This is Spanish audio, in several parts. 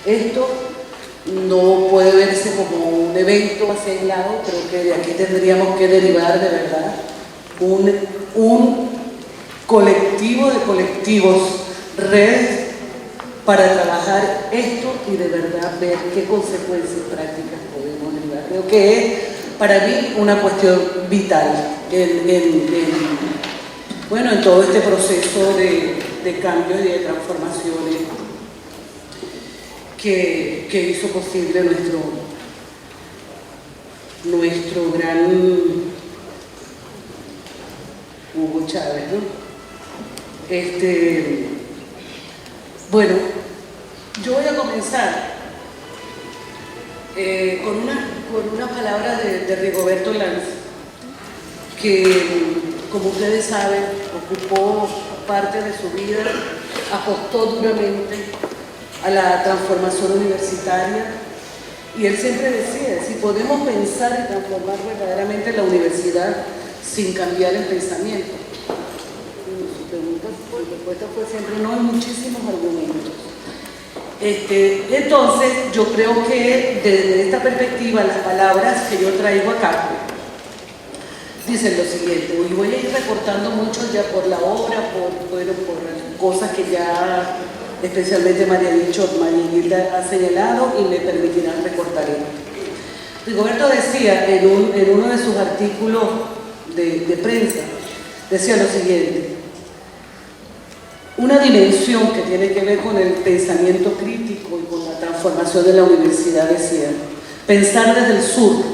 Esto no puede verse como un evento hacia aislado, creo que de aquí tendríamos que derivar de verdad un colectivo de colectivos, redes, para trabajar esto y de verdad ver qué consecuencias prácticas podemos derivar. Creo que es para mí una cuestión vital en todo este proceso de cambios y de transformaciones que hizo posible nuestro gran Hugo Chávez, ¿no? Bueno, yo voy a comenzar con una palabra de Rigoberto Lanz, que, como ustedes saben, ocupó parte de su vida, apostó duramente a la transformación universitaria, y él siempre decía, si podemos pensar y transformar verdaderamente la universidad sin cambiar el pensamiento. Su respuesta fue siempre no, hay muchísimos argumentos. Entonces, yo creo que desde esta perspectiva, las palabras que yo traigo acá dicen lo siguiente, y voy a ir recortando mucho ya por la obra, por cosas que ya especialmente María Hilda ha señalado y me permitirán recortar esto. Rigoberto decía en uno de sus artículos de prensa, decía lo siguiente: una dimensión que tiene que ver con el pensamiento crítico y con la transformación de la universidad, decía, pensar desde el sur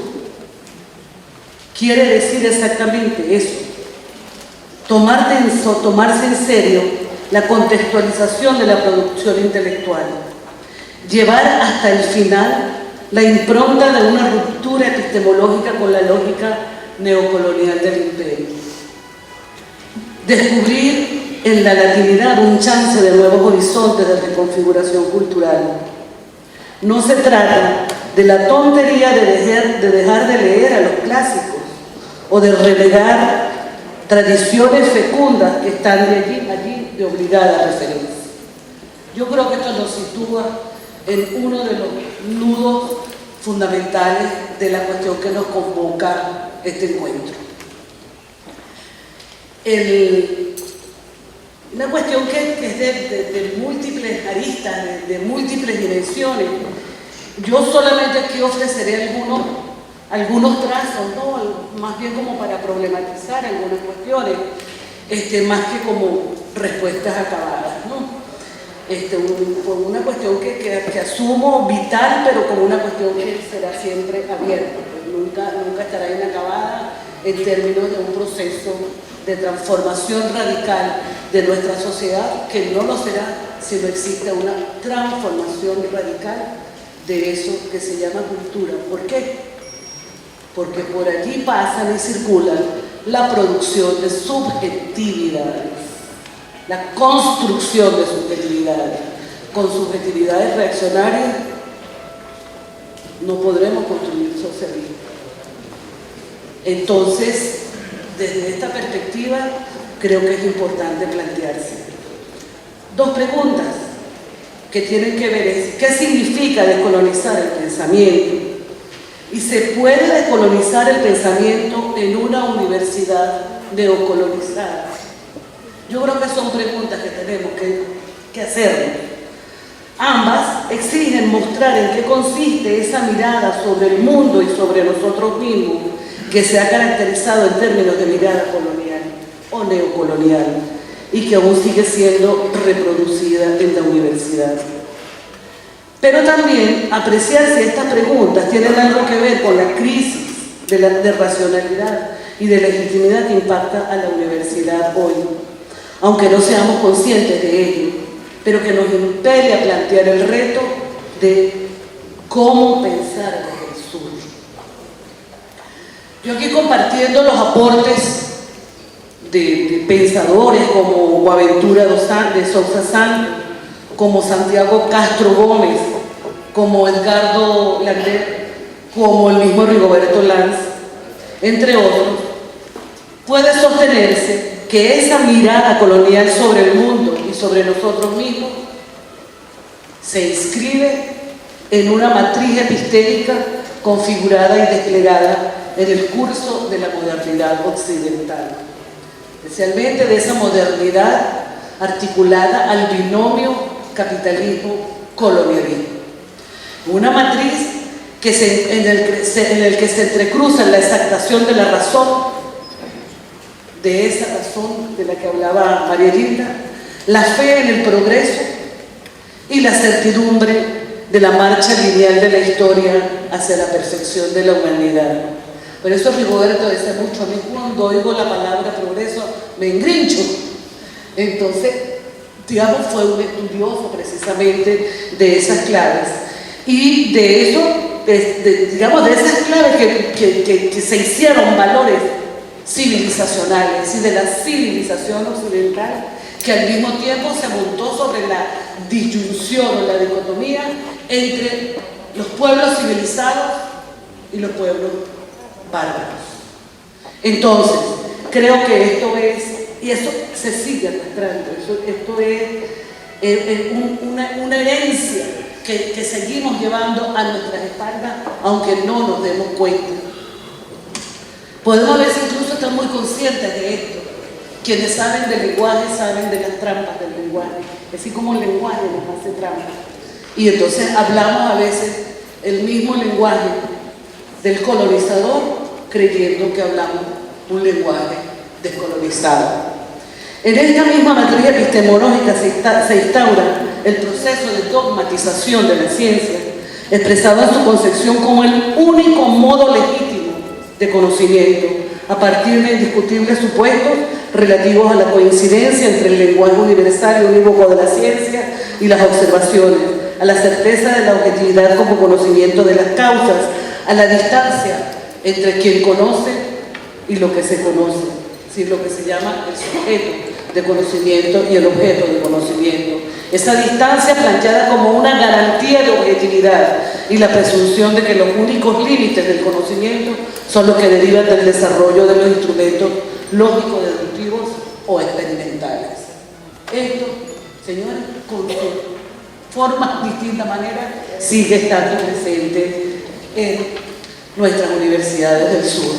quiere decir exactamente eso, tomarse en serio la contextualización de la producción intelectual, llevar hasta el final la impronta de una ruptura epistemológica con la lógica neocolonial del imperio, descubrir en la latinidad un chance de nuevos horizontes de reconfiguración cultural. No se trata de la tontería de dejar de leer a los clásicos o de relegar tradiciones fecundas que están allí de obligada referencia. Yo creo que esto nos sitúa en uno de los nudos fundamentales de la cuestión que nos convoca este encuentro. Una cuestión que es de múltiples aristas, de múltiples dimensiones. Yo solamente aquí ofreceré algunos trazos, ¿no? Más bien como para problematizar algunas cuestiones, más que como respuestas acabadas, ¿no? Por una cuestión que asumo vital, pero como una cuestión que será siempre abierta, pues nunca estará inacabada en términos de un proceso de transformación radical de nuestra sociedad, que no lo será si no existe una transformación radical de eso que se llama cultura. ¿Por qué? Porque por allí pasan y circulan la producción de subjetividades, la construcción de subjetividades. Con subjetividades reaccionarias no podremos construir socialismo. Entonces, desde esta perspectiva, creo que es importante plantearse dos preguntas que tienen que ver: ¿qué significa descolonizar el pensamiento? ¿Y se puede descolonizar el pensamiento en una universidad neocolonizada? Yo creo que son preguntas que tenemos que hacernos. Ambas exigen mostrar en qué consiste esa mirada sobre el mundo y sobre nosotros mismos que se ha caracterizado en términos de mirada colonial o neocolonial y que aún sigue siendo reproducida en la universidad. Pero también apreciar si estas preguntas tienen algo que ver con la crisis de racionalidad y de legitimidad que impacta a la universidad hoy, aunque no seamos conscientes de ello, pero que nos impele a plantear el reto de cómo pensar desde el sur. Yo aquí compartiendo los aportes de pensadores como Boaventura de Sousa Santos, como Santiago Castro Gómez, como Edgardo Lander, como el mismo Rigoberto Lanz, entre otros, puede sostenerse que esa mirada colonial sobre el mundo y sobre nosotros mismos se inscribe en una matriz epistémica configurada y desplegada en el curso de la modernidad occidental, especialmente de esa modernidad articulada al binomio capitalismo-colonialismo. Una matriz en el que se entrecruzan la exaltación de la razón, de esa razón de la que hablaba María Linda, la fe en el progreso y la certidumbre de la marcha lineal de la historia hacia la perfección de la humanidad. Por eso Rigoberto dice mucho: a mí cuando oigo la palabra progreso me engrincho. Entonces, digamos, fue un estudioso precisamente de esas claves. Y de eso, digamos, de esas claves que se hicieron valores civilizacionales y de la civilización occidental, que al mismo tiempo se montó sobre la disyunción o la dicotomía entre los pueblos civilizados y los pueblos bárbaros. Entonces, creo que esto es, y esto se sigue arrastrando, esto es una herencia que seguimos llevando a nuestras espaldas, aunque no nos demos cuenta. Podemos a veces incluso estar muy conscientes de esto. Quienes saben del lenguaje saben de las trampas del lenguaje, así como el lenguaje nos hace trampas. Y entonces hablamos a veces el mismo lenguaje del colonizador, creyendo que hablamos un lenguaje descolonizado. En esta misma matriz epistemológica se instaura el proceso de dogmatización de la ciencia, expresado en su concepción como el único modo legítimo de conocimiento, a partir de indiscutibles supuestos relativos a la coincidencia entre el lenguaje universal y unívoco de la ciencia y las observaciones, a la certeza de la objetividad como conocimiento de las causas, a la distancia entre quien conoce y lo que se conoce, es decir, lo que se llama el sujeto de conocimiento y el objeto de conocimiento. Esa distancia planteada como una garantía de objetividad y la presunción de que los únicos límites del conocimiento son los que derivan del desarrollo de los instrumentos lógicos, deductivos o experimentales. Esto, señores, con formas distintas maneras, sigue estando presente en nuestras universidades del sur.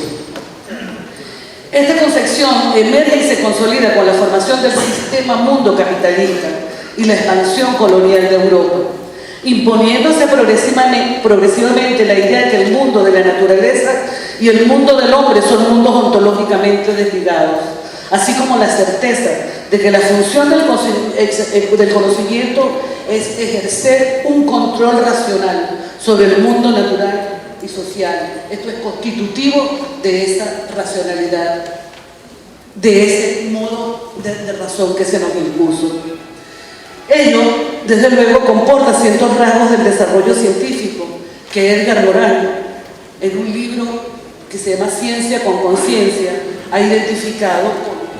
Esta concepción emerge y se consolida con la formación del sistema mundo capitalista y la expansión colonial de Europa, imponiéndose progresivamente la idea de que el mundo de la naturaleza y el mundo del hombre son mundos ontológicamente desligados, así como la certeza de que la función del conocimiento es ejercer un control racional sobre el mundo natural y social. Esto es constitutivo de esa racionalidad, de ese modo de razón que se nos impuso. Ello, desde luego, comporta ciertos rasgos del desarrollo científico que Edgar Morin, en un libro que se llama Ciencia con Conciencia, ha identificado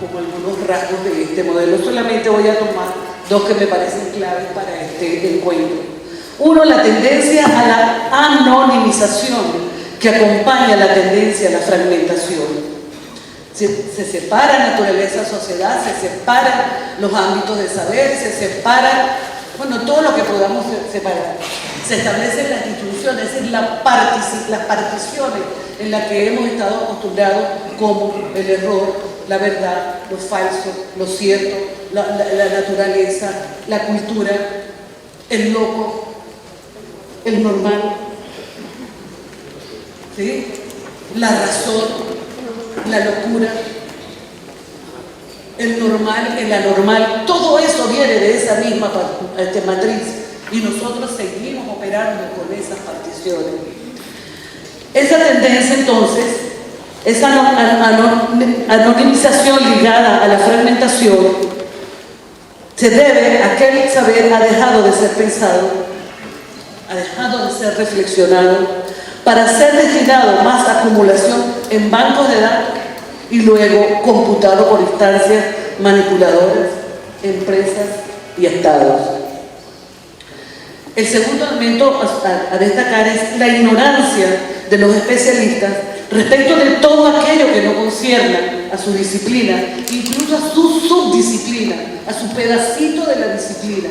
como algunos rasgos de este modelo. Solamente voy a tomar dos que me parecen claves para este encuentro. Uno, la tendencia a la anonimización que acompaña la tendencia a la fragmentación. Se separa naturaleza, sociedad, se separan los ámbitos de saber, se separan, bueno, todo lo que podamos separar. Se establecen las instituciones, es decir, las particiones en las que hemos estado acostumbrados, como el error, la verdad, lo falso, lo cierto, la naturaleza, la cultura, el loco, el normal, ¿sí? La razón, la locura, el normal, el anormal, todo eso viene de esa misma matriz y nosotros seguimos operando con esas particiones. Esa tendencia entonces, esa anonimización ligada a la fragmentación, se debe a que el saber ha dejado de ser pensado, ha dejado de ser reflexionado, para ser destinado más a acumulación en bancos de datos y luego computado por instancias manipuladoras, empresas y estados. El segundo elemento a destacar es la ignorancia de los especialistas respecto de todo aquello que no concierna a su disciplina, incluso a su subdisciplina, a su pedacito de la disciplina,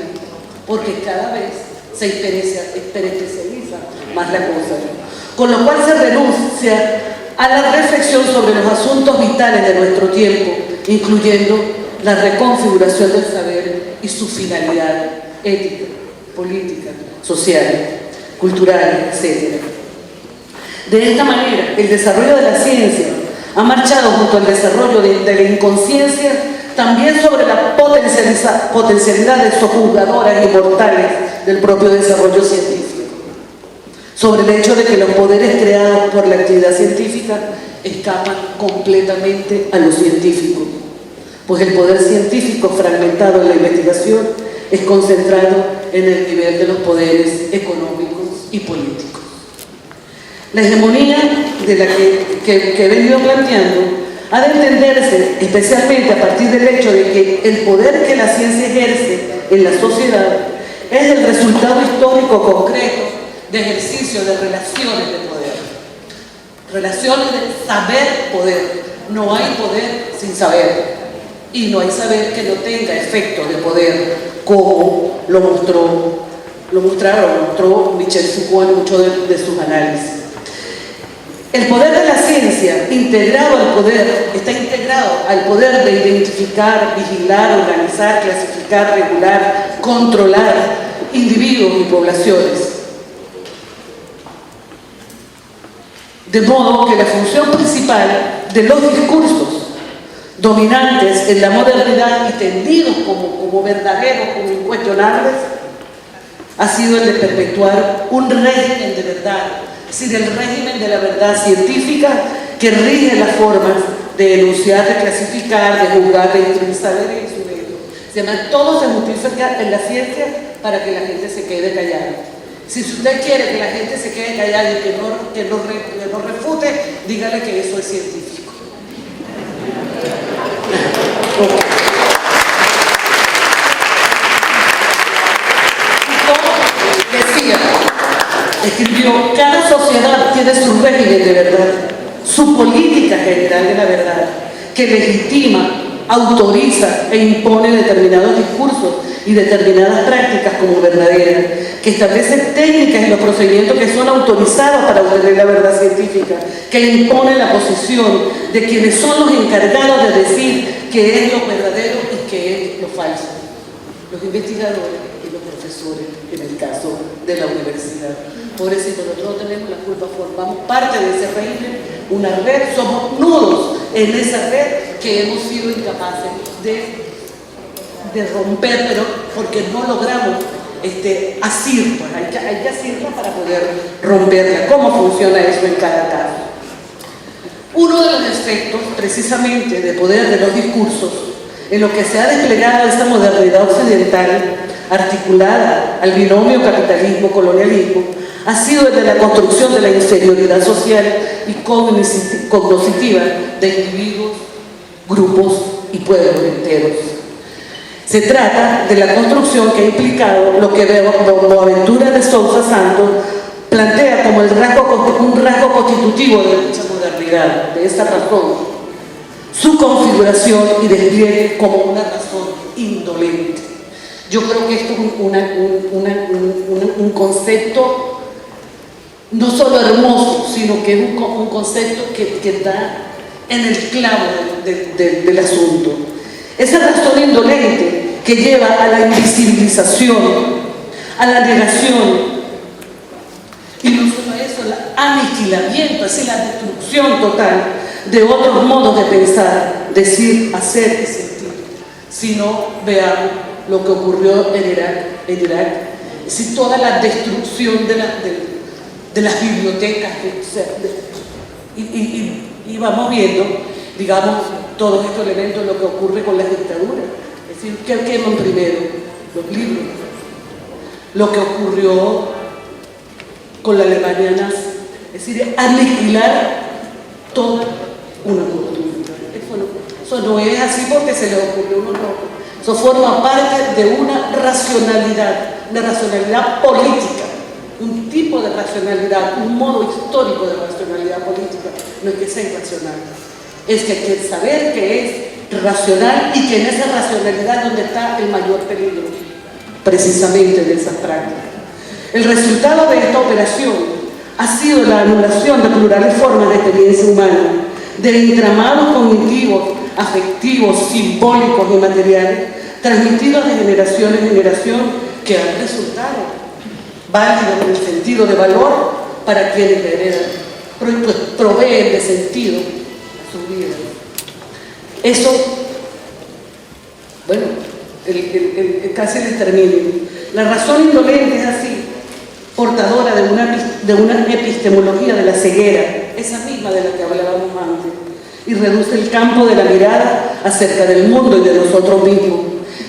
porque cada vez se especializa científica más la cosa, con lo cual se renuncia a la reflexión sobre los asuntos vitales de nuestro tiempo, incluyendo la reconfiguración del saber y su finalidad ética, política, social, cultural, etc. De esta manera, el desarrollo de la ciencia ha marchado junto al desarrollo de la inconsciencia también sobre la potencialidad de sojuzgadoras y mortales del propio desarrollo científico, sobre el hecho de que los poderes creados por la actividad científica escapan completamente a lo científico, pues el poder científico fragmentado en la investigación es concentrado en el nivel de los poderes económicos y políticos. La hegemonía de la que he venido planteando ha de entenderse especialmente a partir del hecho de que el poder que la ciencia ejerce en la sociedad es el resultado histórico concreto de ejercicio de relaciones de poder. Relaciones de saber-poder. No hay poder sin saber. Y no hay saber que no tenga efecto de poder, como lo mostró Michel Foucault en muchos de sus análisis. El poder de la ciencia, está integrado al poder de identificar, vigilar, organizar, clasificar, regular, controlar individuos y poblaciones. De modo que la función principal de los discursos dominantes en la modernidad y tendidos como verdaderos, como incuestionables, ha sido el de perpetuar un régimen de verdad, es decir, el régimen de la verdad científica que rige las formas de enunciar, de clasificar, de juzgar, de instruir saber y su medio. Todo se justifica en la ciencia para que la gente se quede callada. Si usted quiere que la gente se quede callada y que no refute, dígale que eso es científico. Decía, escribió, cada sociedad tiene su régimen de verdad, su política general de la verdad, que legitima, autoriza e impone determinados discursos y determinadas prácticas como verdaderas, que establece técnicas y los procedimientos que son autorizados para obtener la verdad científica, que impone la posición de quienes son los encargados de decir qué es lo verdadero y qué es lo falso, los investigadores y los profesores, en el caso de la universidad. Por eso nosotros no tenemos la culpa, formamos parte de ese régimen, una red, somos nudos en esa red que hemos sido incapaces de romper, pero porque no logramos asir, pues hay que asirla para poder romperla. ¿Cómo funciona eso en cada caso? Uno de los efectos, precisamente, de poder de los discursos, en lo que se ha desplegado esta modernidad occidental, articulada al binomio capitalismo-colonialismo, ha sido desde la construcción de la inferioridad social y cognitiva de individuos, grupos y pueblos enteros. Se trata de la construcción que ha implicado lo que Boaventura de Sousa Santos plantea como un rasgo constitutivo de dicha modernidad, de esta razón, su configuración y despliegue como una razón indolente. Yo creo que esto es un concepto no solo hermoso, sino que es un concepto que está en el clavo del asunto. Esa razón indolente que lleva a la invisibilización, a la negación, y no solo eso, el aniquilamiento, es decir, la destrucción total de otros modos de pensar, decir, hacer y sentir. Si no, veamos lo que ocurrió en Irak, es decir, toda la destrucción de las bibliotecas, y vamos viendo, digamos, todos estos elementos, lo que ocurre con las dictaduras. Es decir, ¿qué queman primero? Los libros. Lo que ocurrió con la Alemania nazi. Es decir, aniquilar toda una cultura. Eso no es así porque se le ocurrió a uno, no. Eso forma parte de una racionalidad política, un tipo de racionalidad, un modo histórico de racionalidad política. No es que sea irracional, es que hay que saber que es racional y que en esa racionalidad es donde está el mayor peligro, precisamente de esas prácticas. El resultado de esta operación ha sido la anulación de plurales formas de experiencia humana, de entramados cognitivos, afectivos, simbólicos y materiales, transmitidos de generación en generación, que han resultado válidos en el sentido de valor para quienes le heredan, proveen de sentido a su vida. Eso, bueno, casi el exterminio. La razón indolente es así, portadora de una epistemología de la ceguera, esa misma de la que hablábamos antes, y reduce el campo de la mirada acerca del mundo y de nosotros mismos,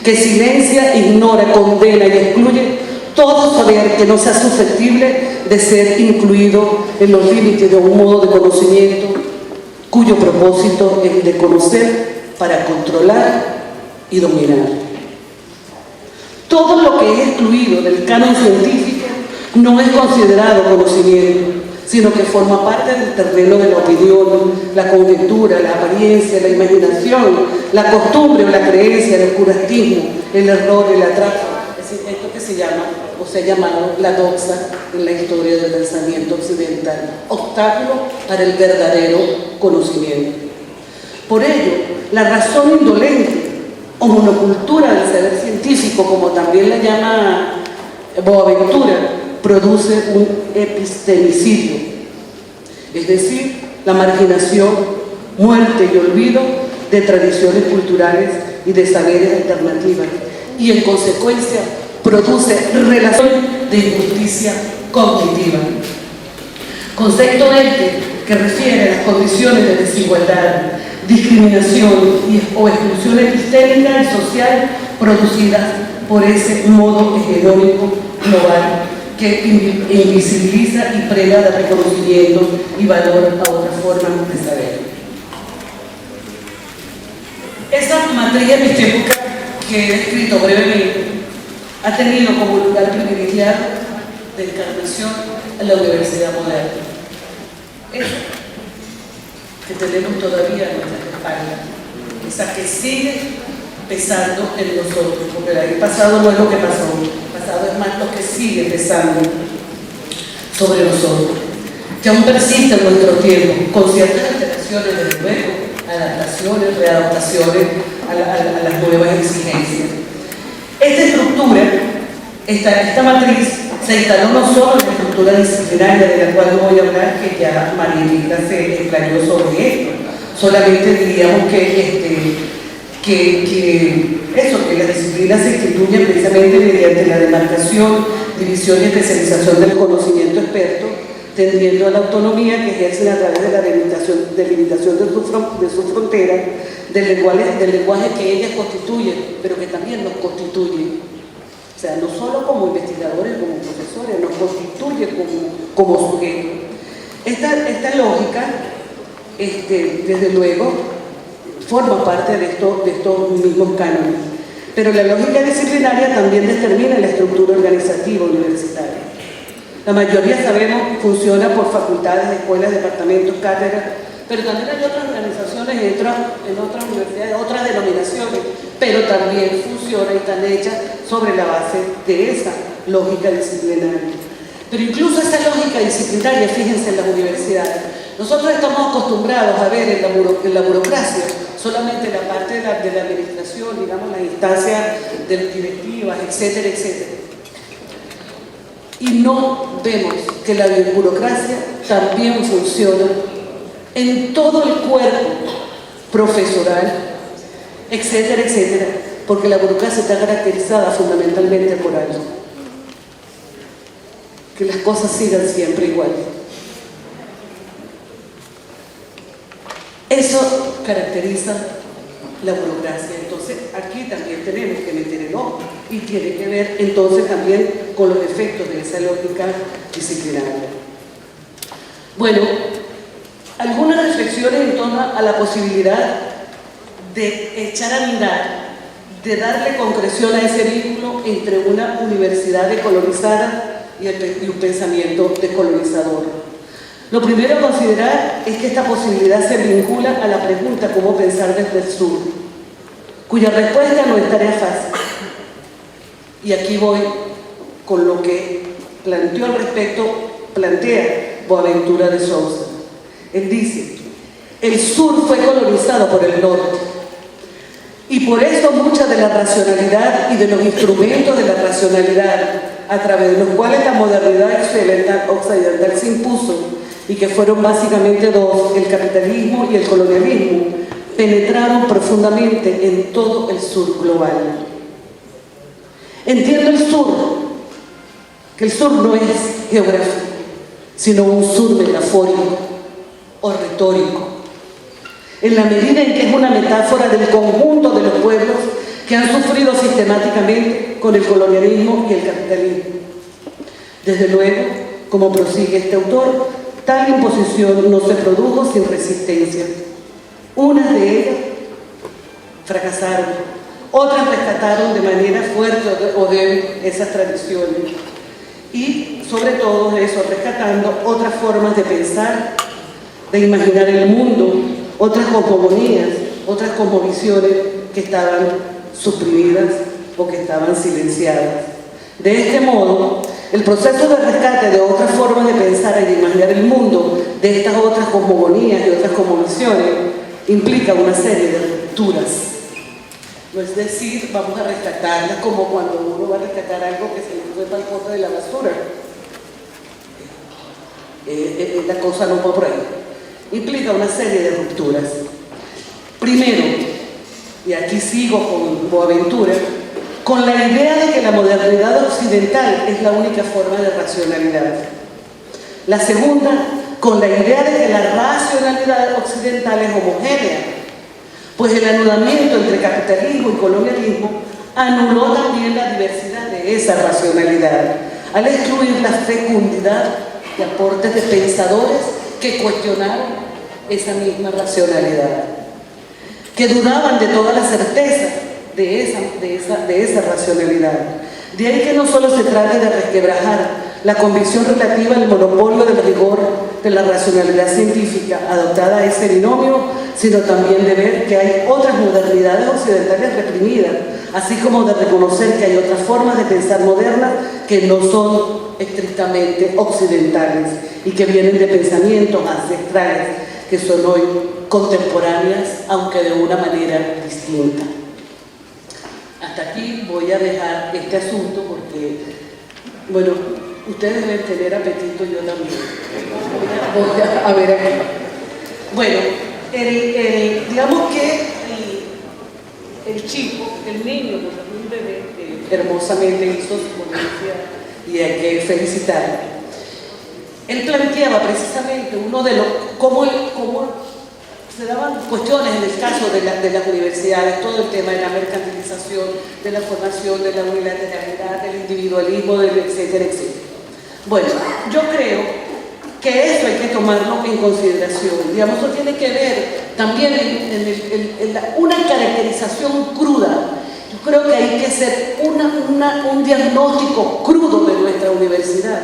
que silencia, ignora, condena y excluye todo saber que no sea susceptible de ser incluido en los límites de un modo de conocimiento cuyo propósito es de conocer para controlar y dominar. Todo lo que es excluido del canon científico no es considerado conocimiento, sino que forma parte del terreno de la opinión, la conjetura, la apariencia, la imaginación, la costumbre o la creencia, el oscurantismo, el error, el atraso. Es decir, esto que se llama, o se ha llamado la doxa en la historia del pensamiento occidental, obstáculo para el verdadero conocimiento. Por ello, la razón indolente o monocultura del saber científico, como también la llama Boaventura, produce un epistemicidio, es decir, la marginación, muerte y olvido de tradiciones culturales y de saberes alternativas, y en consecuencia produce relación de injusticia cognitiva. Concepto que refiere a las condiciones de desigualdad, discriminación o exclusión epistémica y social producidas por ese modo hegemónico global que invisibiliza y priva de reconocimiento y valor a otras formas de saber. Esa materia epistémica que he descrito brevemente ha tenido como lugar privilegiado de encarnación a la universidad moderna. Esa que tenemos todavía en nuestras espaldas, esa que sigue pesando en nosotros, porque el pasado no es lo que pasó, el pasado es más lo que sigue pesando sobre nosotros, que aún persiste en nuestro tiempo, con ciertas alteraciones, desde luego, adaptaciones, readaptaciones a las nuevas exigencias. Esta estructura, esta matriz, se instaló no solo en la estructura disciplinaria de la cual voy a hablar, que ya María Elisa se explayó sobre esto, solamente diríamos que las disciplinas se instituyen precisamente mediante la demarcación, división y especialización del conocimiento experto, tendiendo a la autonomía que ejercen a través de la delimitación de su frontera, del lenguaje que ellas constituyen, pero que también nos constituye. O sea, no solo como investigadores, como profesores, nos constituye como sujetos. Esta lógica, desde luego, forma parte de estos mismos cánones. Pero la lógica disciplinaria también determina la estructura organizativa universitaria. La mayoría, sabemos, funciona por facultades, escuelas, departamentos, cátedras, pero también hay otras organizaciones en otras universidades, otras denominaciones, pero también funciona y están hechas sobre la base de esa lógica disciplinaria. Pero incluso esa lógica disciplinaria, fíjense, en las universidades, nosotros estamos acostumbrados a ver en la burocracia solamente la parte de la administración, digamos, las instancias de las directivas, etcétera, etcétera. Y no vemos que la burocracia también funciona en todo el cuerpo profesoral, etcétera, etcétera, porque la burocracia está caracterizada fundamentalmente por algo: que las cosas sigan siempre igual. Eso caracteriza la burocracia. Entonces aquí también tenemos que meter el ojo y tiene que ver entonces también con los efectos de esa lógica disciplinaria. Bueno, algunas reflexiones en torno a la posibilidad de echar a andar, de darle concreción a ese vínculo entre una universidad decolonizada y un pensamiento descolonizador. Lo primero a considerar es que esta posibilidad se vincula a la pregunta ¿cómo pensar desde el sur?, cuya respuesta no es tarea fácil. Y aquí voy con lo que planteó al respecto, plantea Boaventura de Sousa. Él dice: el sur fue colonizado por el norte, y por eso mucha de la racionalidad y de los instrumentos de la racionalidad a través de los cuales la modernidad occidental se impuso, y que fueron básicamente dos, el capitalismo y el colonialismo, penetraron profundamente en todo el sur global. Entiendo el sur, que el sur no es geográfico, sino un sur metafórico o retórico, en la medida en que es una metáfora del conjunto de los pueblos que han sufrido sistemáticamente con el colonialismo y el capitalismo. Desde luego, como prosigue este autor, tal imposición no se produjo sin resistencia. Unas de ellas fracasaron, otras rescataron de manera fuerte o débil esas tradiciones, y sobre todo eso, rescatando otras formas de pensar, de imaginar el mundo, otras cosmogonías, otras cosmovisiones que estaban suprimidas o que estaban silenciadas. De este modo, el proceso de rescate de otras formas de pensar y de imaginar el mundo, de estas otras cosmogonías y otras cosmovisiones, implica una serie de rupturas. No es decir, vamos a rescatarlas como cuando uno va a rescatar algo que se le fue para el bote de la basura. La cosa no va por ahí. Implica una serie de rupturas. Primero, y aquí sigo con Boaventura, con la idea de que la modernidad occidental es la única forma de racionalidad. La segunda, con la idea de que la racionalidad occidental es homogénea, pues el anudamiento entre capitalismo y colonialismo anuló también la diversidad de esa racionalidad, al excluir la fecundidad de aportes de pensadores que cuestionaron esa misma racionalidad, que dudaban de toda la certeza de esa racionalidad. De ahí que no solo se trate de resquebrajar la convicción relativa al monopolio del rigor de la racionalidad científica adoptada a ese binomio, sino también de ver que hay otras modernidades occidentales reprimidas, así como de reconocer que hay otras formas de pensar modernas que no son estrictamente occidentales y que vienen de pensamientos ancestrales que son hoy contemporáneas, aunque de una manera distinta. Hasta aquí voy a dejar este asunto porque, bueno, ustedes deben tener apetito, yo también. Voy a ver aquí. Bueno, digamos que el chico, el niño, un bebé, hermosamente hizo su ponencia y hay que felicitarlo. Él planteaba precisamente uno de los, cómo se daban cuestiones en el caso de las universidades, todo el tema de la mercantilización, de la formación, de la unilateralidad, del individualismo, etcétera, etcétera. Bueno, yo creo que eso hay que tomarlo en consideración. Digamos, eso tiene que ver también en una caracterización cruda. Yo creo que hay que hacer un diagnóstico crudo de nuestra universidad.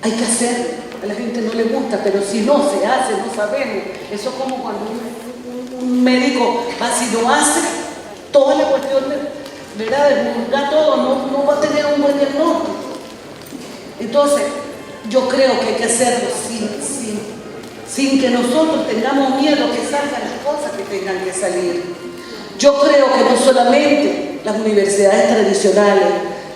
Hay que hacerlo. A la gente no le gusta, pero si no se hace, no sabemos. Eso es como cuando un médico va, si no hace toda la cuestión de, ¿verdad?, de divulgar todo, no va a tener un buen diagnóstico. Entonces, yo creo que hay que hacerlo sin que nosotros tengamos miedo que salgan las cosas que tengan que salir. Yo creo que no solamente las universidades tradicionales,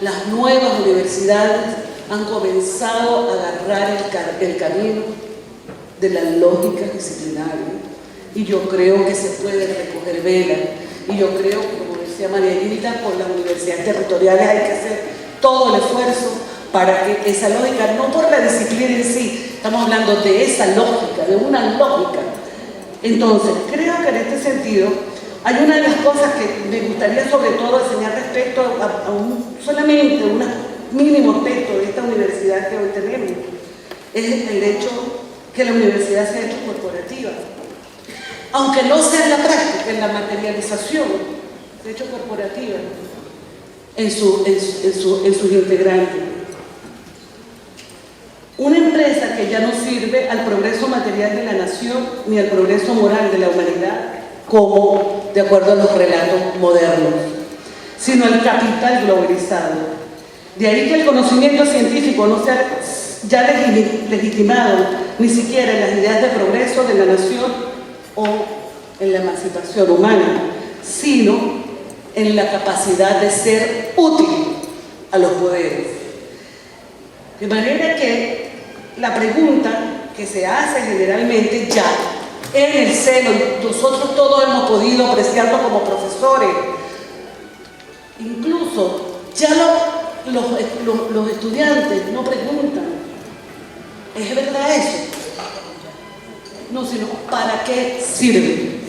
las nuevas universidades han comenzado a agarrar el camino de la lógica disciplinaria, y yo creo que se puede recoger vela, y yo creo, como decía María Evita, por las universidades territoriales hay que hacer todo el esfuerzo para que esa lógica, no por la disciplina en sí, estamos hablando de esa lógica, de una lógica. Entonces, creo que en este sentido hay una de las cosas que me gustaría sobre todo enseñar respecto a solamente un mínimo aspecto de esta universidad que hoy tenemos, es el hecho que la universidad sea hecho corporativa, aunque no sea en la práctica, en la materialización, de hecho corporativa en sus integrantes. Una empresa que ya no sirve al progreso material de la nación ni al progreso moral de la humanidad, como de acuerdo a los relatos modernos, sino al capital globalizado. De ahí que el conocimiento científico no sea ya legitimado ni siquiera en las ideas de progreso de la nación o en la emancipación humana, sino en la capacidad de ser útil a los poderes. De manera que la pregunta que se hace generalmente ya en el seno, nosotros todos hemos podido apreciarlo como profesores, incluso ya los estudiantes no preguntan, ¿es verdad eso? No, sino ¿para qué sirve?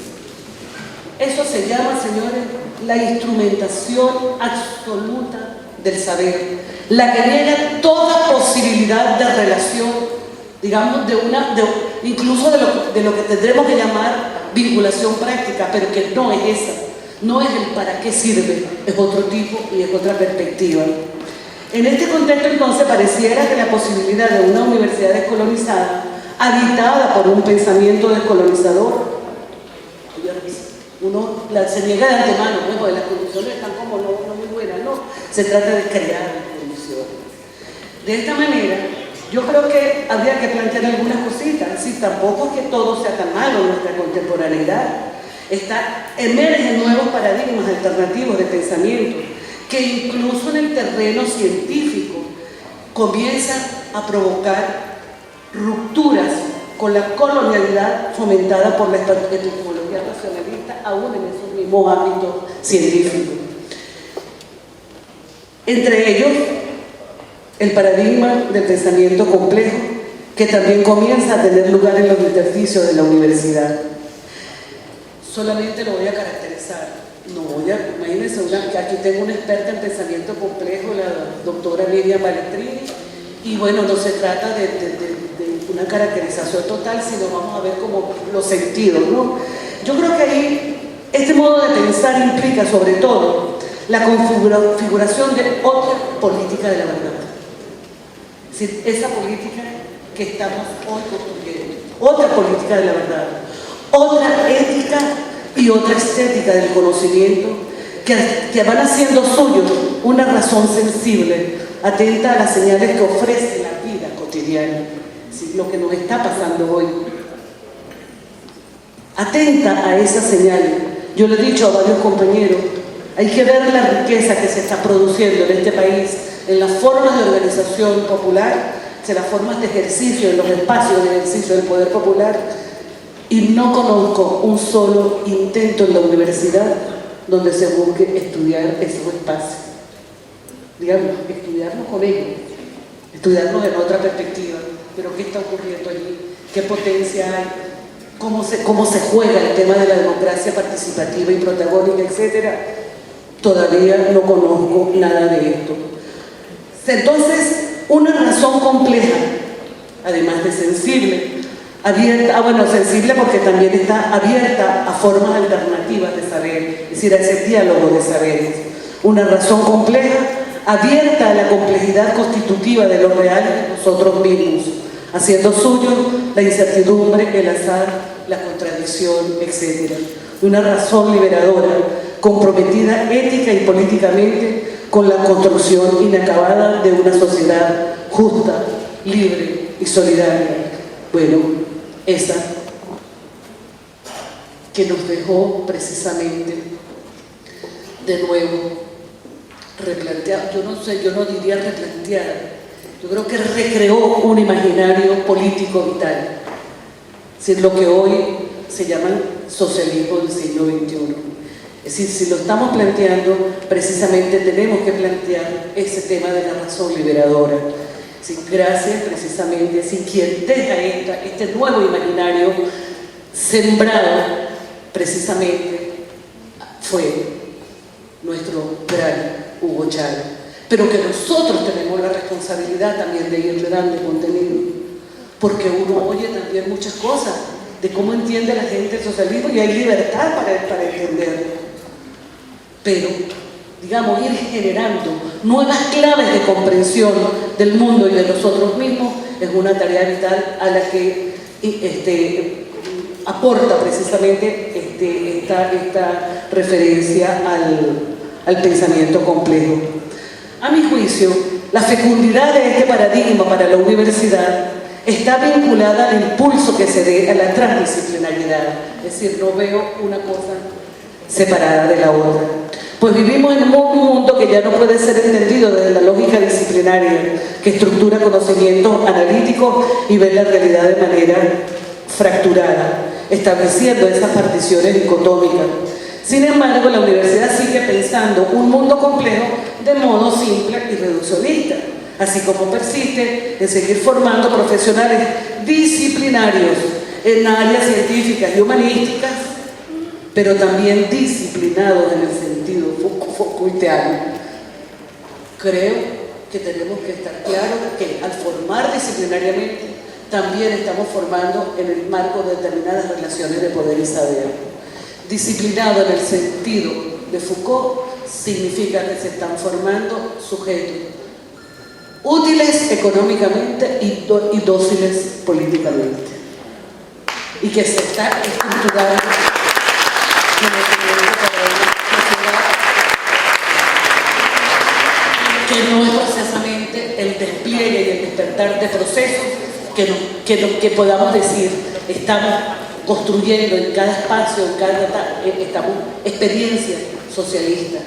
Eso se llama, señores, la instrumentación absoluta del saber, la que niega toda posibilidad de relación, digamos, incluso de lo que tendremos que llamar vinculación práctica, pero que no es esa, no es el para qué sirve, es otro tipo y es otra perspectiva. En este contexto, entonces, pareciera que la posibilidad de una universidad descolonizada, habitada por un pensamiento descolonizador, uno se niega de antemano, porque las condiciones están como no muy buenas, no, se trata de crear condiciones. De esta manera, yo creo que habría que plantear algunas cositas, si tampoco es que todo sea tan malo en nuestra contemporaneidad. Emergen nuevos paradigmas alternativos de pensamiento que incluso en el terreno científico comienzan a provocar rupturas con la colonialidad fomentada por la epistemología racionalista, aún en esos mismos ámbitos científicos. Entre ellos, el paradigma del pensamiento complejo, que también comienza a tener lugar en los intersticios de la universidad. Solamente lo voy a caracterizar. Imagínense, que aquí tengo una experta en pensamiento complejo, la doctora Miriam Balestrini, y bueno, no se trata de una caracterización total, sino vamos a ver como los sentidos, ¿no? Yo creo que ahí este modo de pensar implica sobre todo la configuración de otra política de la verdad. Es decir, esa política que estamos hoy construyendo, otra política de la verdad, otra ética y otra estética del conocimiento que van haciendo suyo una razón sensible, atenta a las señales que ofrece la vida cotidiana, ¿sí? Lo que nos está pasando hoy. Atenta a esas señales. Yo le he dicho a varios compañeros, hay que ver la riqueza que se está produciendo en este país, en las formas de organización popular, en las formas de ejercicio, en los espacios de ejercicio del poder popular, y no conozco un solo intento en la universidad donde se busque estudiar esos espacios. Digamos, estudiarlos con ellos, estudiarlos en otra perspectiva, pero ¿qué está ocurriendo allí? ¿Qué potencia hay? ¿Cómo se juega el tema de la democracia participativa y protagónica, etcétera? Todavía no conozco nada de esto. Entonces, una razón compleja, además de sensible, abierta, sensible porque también está abierta a formas alternativas de saber, es decir, a ese diálogo de saberes. Una razón compleja, abierta a la complejidad constitutiva de lo real de nosotros mismos, haciendo suyo la incertidumbre, el azar, la contradicción, etc. Una razón liberadora, comprometida ética y políticamente con la construcción inacabada de una sociedad justa, libre y solidaria. Bueno, esa que nos dejó precisamente de nuevo replantear, yo no diría replantear, yo creo que recreó un imaginario político vital, es decir, lo que hoy se llama socialismo del siglo XXI. Es decir, si lo estamos planteando, precisamente tenemos que plantear ese tema de la razón liberadora. Sí, gracias precisamente, si quien deja este nuevo imaginario sembrado precisamente fue nuestro gran Hugo Chávez, pero que nosotros tenemos la responsabilidad también de irle dando contenido, porque uno oye también muchas cosas de cómo entiende la gente el socialismo y hay libertad para entenderlo, pero digamos, ir generando nuevas claves de comprensión del mundo y de nosotros mismos es una tarea vital a la que aporta precisamente esta referencia al pensamiento complejo. A mi juicio, La fecundidad de este paradigma para la universidad está vinculada al impulso que se dé a la transdisciplinariedad. Es decir, no veo una cosa separada de la otra. Pues vivimos en un mundo que ya no puede ser entendido desde la lógica disciplinaria, que estructura conocimientos analíticos y ve la realidad de manera fracturada, estableciendo esas particiones dicotómicas. Sin embargo, la universidad sigue pensando un mundo complejo de modo simple y reduccionista, así como persiste en seguir formando profesionales disciplinarios en áreas científicas y humanísticas, pero también disciplinados en el sentido Foucaultiano. Creo que tenemos que estar claros que al formar disciplinariamente también estamos formando en el marco de determinadas relaciones de poder y saber. Disciplinado en el sentido de Foucault significa que se están formando sujetos útiles económicamente y dóciles políticamente, y que se está estructurando que no es precisamente el despliegue y el despertar de procesos que podamos decir estamos construyendo en cada espacio, en cada experiencia socialista.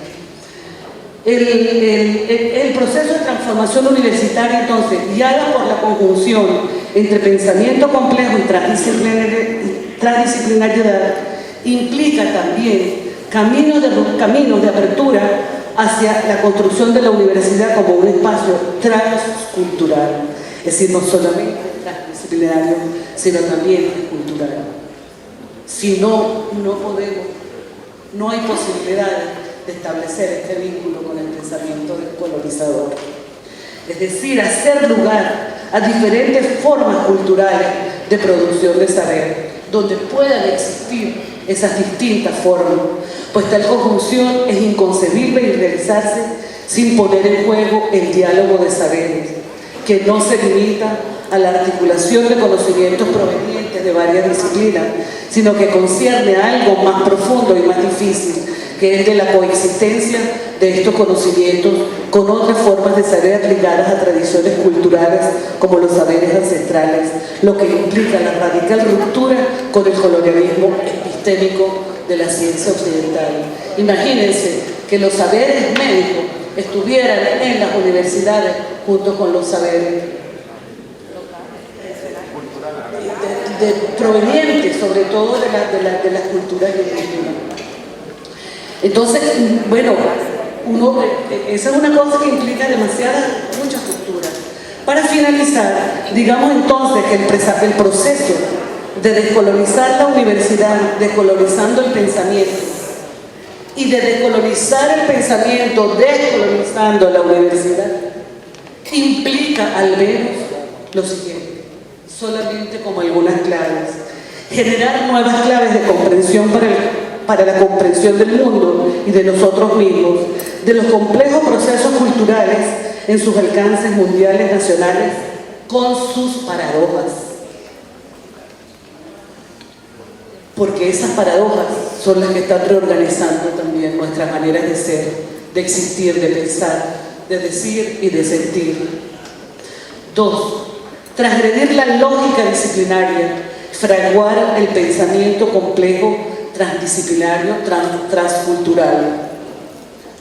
El proceso de transformación universitaria, entonces, guiada por la conjunción entre pensamiento complejo y transdisciplinariedad, implica también caminos de apertura hacia la construcción de la universidad como un espacio transcultural, es decir, no solamente transdisciplinario, sino también cultural. Si no podemos, no hay posibilidades de establecer este vínculo con el pensamiento descolonizador. Es decir, hacer lugar a diferentes formas culturales de producción de saber, donde puedan existir esas distintas formas, pues tal conjunción es inconcebible y realizarse sin poner en juego el diálogo de saberes, que no se limita a la articulación de conocimientos provenientes de varias disciplinas, sino que concierne a algo más profundo y más difícil, que es de la coexistencia de estos conocimientos con otras formas de saber ligadas a tradiciones culturales como los saberes ancestrales, lo que implica la radical ruptura con el colonialismo epistémico de la ciencia occidental. Imagínense que los saberes médicos estuvieran en las universidades junto con los saberes provenientes sobre todo de las culturas indígenas. Entonces, bueno, esa es una cosa que implica muchas culturas. Para finalizar, digamos entonces que el proceso de descolonizar la universidad, descolonizando el pensamiento, y de descolonizar el pensamiento, descolonizando la universidad, implica al menos lo siguiente, solamente como algunas claves: generar nuevas claves de comprensión para la comprensión del mundo y de nosotros mismos, de los complejos procesos culturales en sus alcances mundiales, nacionales, con sus paradojas. Porque esas paradojas son las que están reorganizando también nuestras maneras de ser, de existir, de pensar, de decir y de sentir. 2. Transgredir la lógica disciplinaria, fraguar el pensamiento complejo, transdisciplinario, transcultural,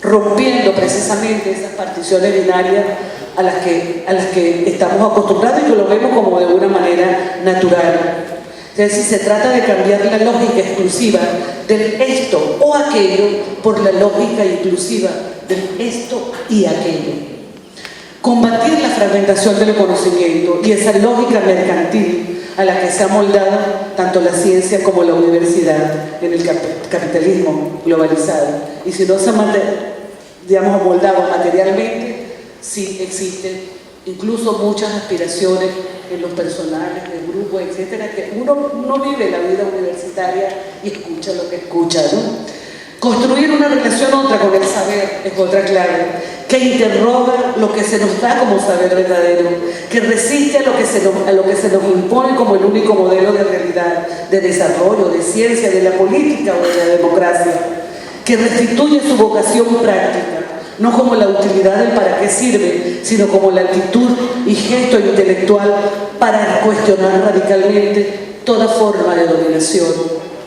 rompiendo precisamente esas particiones binarias a las que estamos acostumbrados y que lo vemos como de una manera natural. Es decir, se trata de cambiar la lógica exclusiva del esto o aquello por la lógica inclusiva del esto y aquello. Combatir la fragmentación del conocimiento y esa lógica mercantil a la que se ha moldado tanto la ciencia como la universidad en el capitalismo globalizado. Y si no se ha moldado materialmente, sí existen incluso muchas aspiraciones en los personales, del grupo, etcétera, que uno no vive la vida universitaria y escucha lo que escucha, ¿no? Construir una relación otra con el saber es otra clave, que interroga lo que se nos da como saber verdadero, que resiste a lo que se nos impone como el único modelo de realidad, de desarrollo, de ciencia, de la política o de la democracia, que restituye su vocación práctica, no como la utilidad del para qué sirve, sino como la actitud y gesto intelectual para cuestionar radicalmente toda forma de dominación,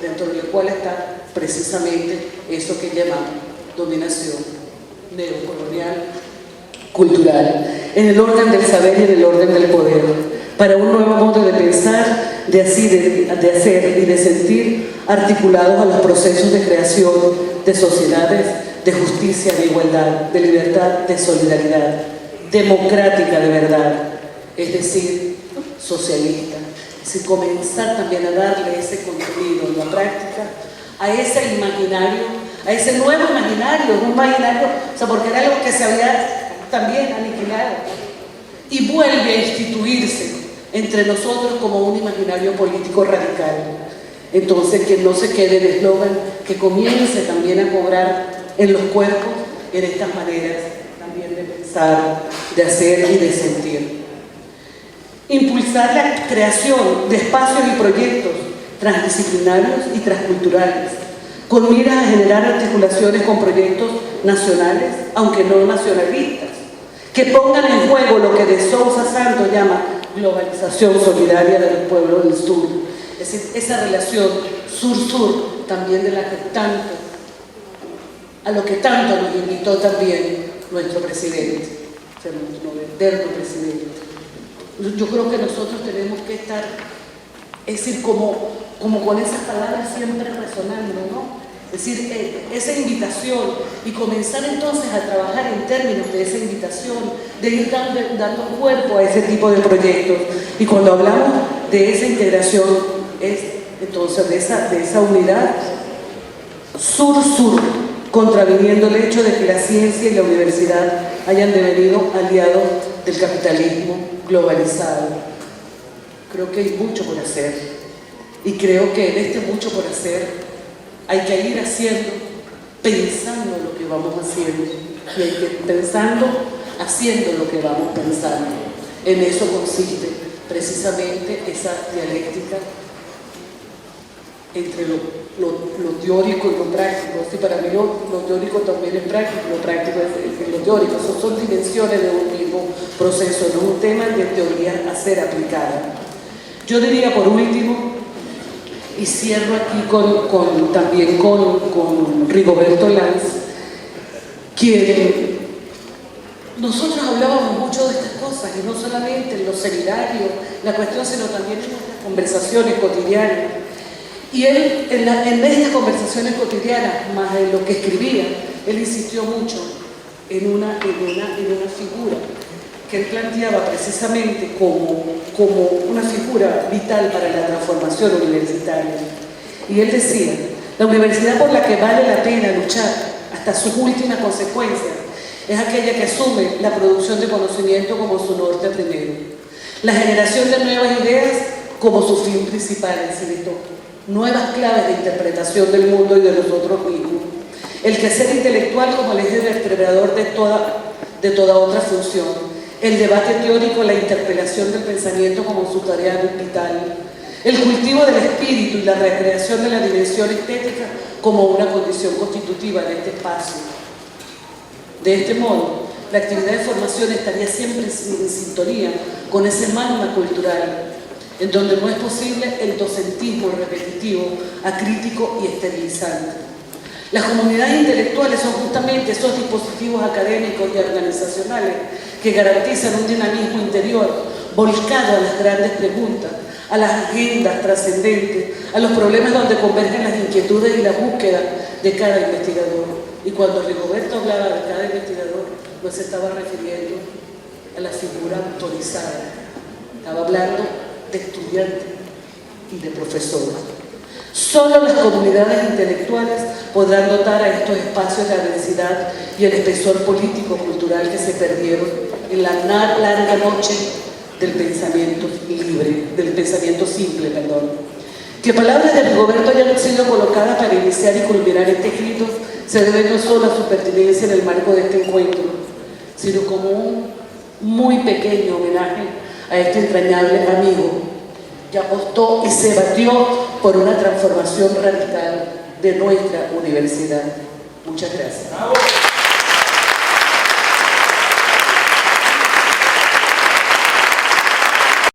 dentro del cual está precisamente eso que llamamos dominación neocolonial, cultural, en el orden del saber y en el orden del poder, para un nuevo modo de pensar, de hacer y de sentir, articulados a los procesos de creación de sociedades de justicia, de igualdad, de libertad, de solidaridad, democrática de verdad, es decir, socialista. Es decir, comenzar también a darle ese contenido en la práctica a ese imaginario, a ese nuevo imaginario, un imaginario, o sea, porque era algo que se había también aniquilado y vuelve a instituirse entre nosotros como un imaginario político radical. Entonces, que no se quede el eslogan, que comience también a cobrar en los cuerpos, en estas maneras también de pensar, de hacer y de sentir. Impulsar la creación de espacios y proyectos transdisciplinarios y transculturales, con miras a generar articulaciones con proyectos nacionales, aunque no nacionalistas, que pongan en juego lo que de Sousa Santos llama globalización solidaria del pueblo del sur. Es decir, esa relación sur-sur también de la que tanto, a lo que tanto nos invitó también nuestro presidente, nuestro eterno presidente. Yo creo que nosotros tenemos que estar, es decir, como con esas palabras siempre resonando, ¿no? Es decir, esa invitación y comenzar entonces a trabajar en términos de esa invitación, de ir dando cuerpo a ese tipo de proyectos. Y cuando hablamos de esa integración, es entonces de esa unidad sur-sur, contraviniendo el hecho de que la ciencia y la universidad hayan devenido aliados del capitalismo globalizado. Creo que hay mucho por hacer y creo que en este mucho por hacer hay que ir haciendo, pensando lo que vamos haciendo y hay que ir pensando, haciendo lo que vamos pensando. En eso consiste precisamente esa dialéctica entre lo teórico y lo práctico. Sí, para mí lo teórico también es práctico, lo práctico es lo teórico. Son dimensiones de un mismo proceso, no es un tema de teoría a ser aplicada. Yo diría por último, y cierro aquí también con Rigoberto Lanz, que nosotros hablábamos mucho de estas cosas, y no solamente en los seminarios, la cuestión, sino también en nuestras conversaciones cotidianas. Y él, en estas conversaciones cotidianas, más en lo que escribía, él insistió mucho en una figura que él planteaba precisamente como una figura vital para la transformación universitaria. Y él decía, la universidad por la que vale la pena luchar hasta sus últimas consecuencias es aquella que asume la producción de conocimiento como su norte primero, la generación de nuevas ideas como su fin principal, nuevas claves de interpretación del mundo y de nosotros mismos, el quehacer intelectual como el eje vertebrador de toda otra función, el debate teórico, la interpelación del pensamiento como su tarea vital, el cultivo del espíritu y la recreación de la dimensión estética como una condición constitutiva de este espacio. De este modo, la actividad de formación estaría siempre en sintonía con ese magma cultural, en donde no es posible el docentismo repetitivo, acrítico y esterilizante. Las comunidades intelectuales son justamente esos dispositivos académicos y organizacionales que garantizan un dinamismo interior volcado a las grandes preguntas, a las agendas trascendentes, a los problemas donde convergen las inquietudes y la búsqueda de cada investigador. Y cuando Rigoberto hablaba de cada investigador, no se estaba refiriendo a la figura autorizada, estaba hablando de estudiantes y de profesores. Solo las comunidades intelectuales podrán dotar a estos espacios la densidad y el espesor político-cultural que se perdieron en la larga noche del pensamiento libre, del pensamiento simple, perdón. Que palabras de Rigoberto hayan sido colocadas para iniciar y culminar este escrito se debe no solo a su pertinencia en el marco de este encuentro, sino como un muy pequeño homenaje a este entrañable amigo que apostó y se batió por una transformación radical de nuestra universidad. Muchas gracias.